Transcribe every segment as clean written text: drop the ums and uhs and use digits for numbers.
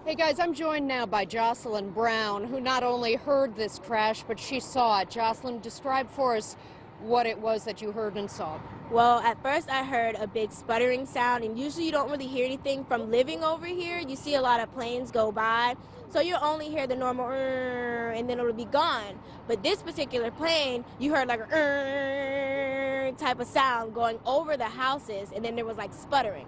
Hey guys, I'm joined now by Jocelyn Brown, who not only heard this crash, but she saw it. Jocelyn, describe for us what it was that you heard and saw. Well, at first I heard a big sputtering sound, and usually you don't really hear anything from living over here. You see a lot of planes go by, so you'll only hear the normal and then it'll be gone. But this particular plane, you heard like a type of sound going over the houses, and then there was like sputtering.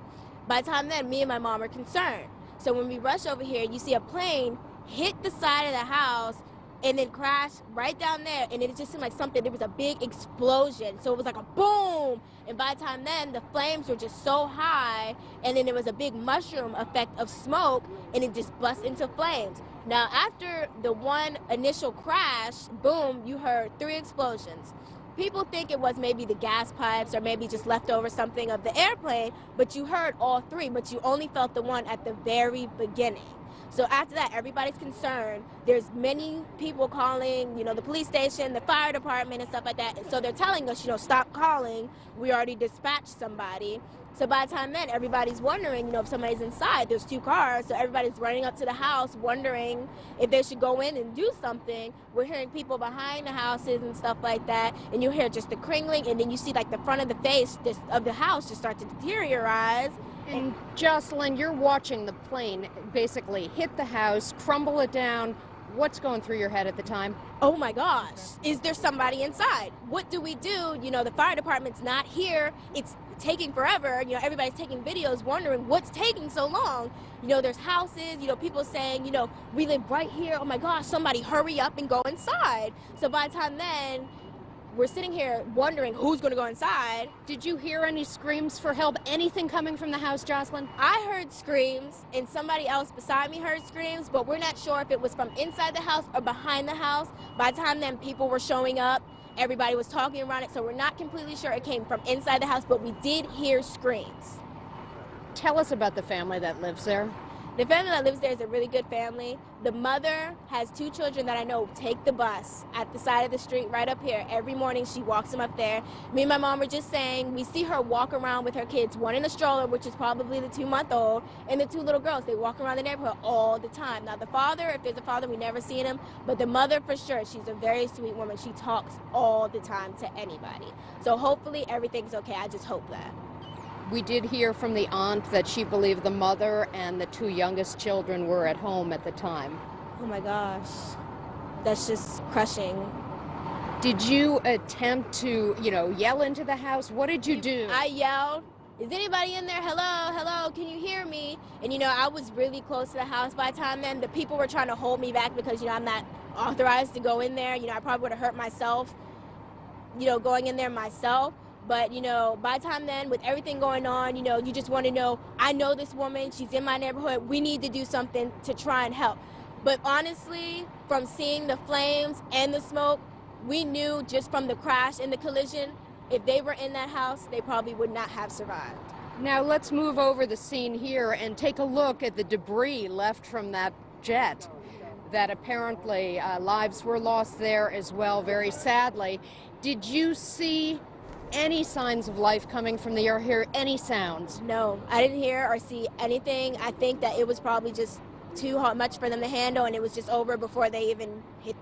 By the time then, me and my mom are concerned. So when we rush over here, you see a plane hit the side of the house and then crash right down there, and it just seemed like something, there was a big explosion. So it was like a boom, and by the time then, the flames were just so high, and then there was a big mushroom effect of smoke, and it just bust into flames. Now, after the one initial crash, boom, you heard 3 explosions. People think it was maybe the gas pipes or maybe just leftover something of the airplane, but you heard all 3, but you only felt the one at the very beginning. So after that, everybody's concerned. There's many people calling, the police station, the fire department and stuff like that. So they're telling us, stop calling. We already dispatched somebody. So by the time then, everybody's wondering, if somebody's inside. There's 2 cars, so everybody's running up to the house wondering if they should go in and do something. We're hearing people behind the houses and stuff like that, and you hear just the crinkling, and then you see like the front of the face of the house just start to deteriorate. And Jocelyn, you're watching the plane basically hit the house, crumble it down. What's going through your head at the time? Oh my gosh, is there somebody inside? What do we do? The fire department's not here. It's taking forever. Everybody's taking videos wondering what's taking so long. There's houses, people saying, we live right here. Oh my gosh, somebody hurry up and go inside. So by the time then, we're sitting here wondering who's going to go inside. Did you hear any screams for help? Anything coming from the house, Jocelyn? I heard screams, and somebody else beside me heard screams, but we're not sure if it was from inside the house or behind the house. By the time then, people were showing up. Everybody was talking around it, so we're not completely sure it came from inside the house, but we did hear screams. Tell us about the family that lives there. The family that lives there is a really good family. The mother has 2 children that I know take the bus at the side of the street right up here. Every morning she walks them up there. Me and my mom were just saying, we see her walk around with her kids, one in a stroller, which is probably the 2-month-old, and the 2 little girls. They walk around the neighborhood all the time. Now the father, if there's a father, we never seen him, but the mother for sure, she's a very sweet woman. She talks all the time to anybody. So hopefully everything's okay. I just hope that. We did hear from the aunt that she believed the mother and the 2 youngest children were at home at the time. Oh my gosh, that's just crushing. Did you attempt to, yell into the house? What did you do? I yelled, is anybody in there? Hello, hello, can you hear me? And I was really close to the house by the time then. The people were trying to hold me back because, I'm not authorized to go in there. I probably would have hurt myself, going in there myself. But, by the time then, with everything going on, you just want to know, I know this woman, she's in my neighborhood, we need to do something to try and help. But honestly, from seeing the flames and the smoke, we knew just from the crash and the collision, if they were in that house, they probably would not have survived. Now let's move over the scene here and take a look at the debris left from that jet. That apparently lives were lost there as well, very sadly. Did you see any signs of life coming from the air here? Any sounds? No, I didn't hear or see anything. I think that it was probably just too much for them to handle, and it was just over before they even hit,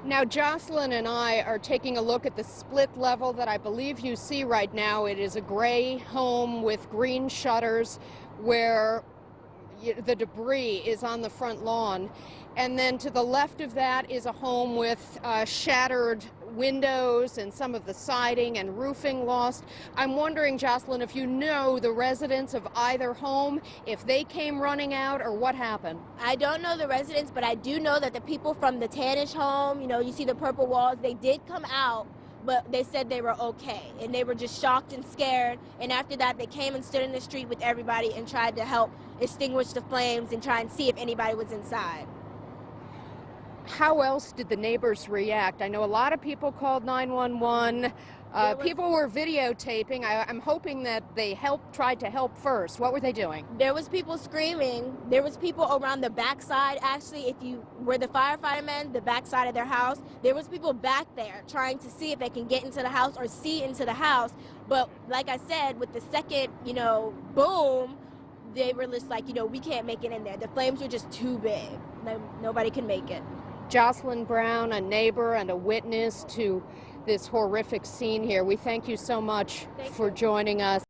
Now, Jocelyn and I are taking a look at the split level that I believe you see right now. It is a gray home with green shutters where the debris is on the front lawn. And then to the left of that is a home with shattered windows and some of the siding and roofing lost. I'm wondering, Jocelyn, if you know the residents of either home, if they came running out or what happened. I don't know the residents, but I do know that the people from the tannish home, you see the purple walls, they did come out, but they said they were okay, and they were just shocked and scared. And after that, they came and stood in the street with everybody and tried to help extinguish the flames and try and see if anybody was inside. How else did the neighbors react? I know a lot of people called 911. People were videotaping. I'm hoping that they tried to help first. What were they doing? There was people screaming. There was people around the backside. Actually, if you were the firefightermen, the backside of their house, there was people back there trying to see if they can get into the house or see into the house. But like I said, with the second, boom, they were just like, you know, we can't make it in there. The flames were just too big. Nobody can make it. Jocelyn Brown, a neighbor and a witness to this horrific scene here. We thank you so much for joining us.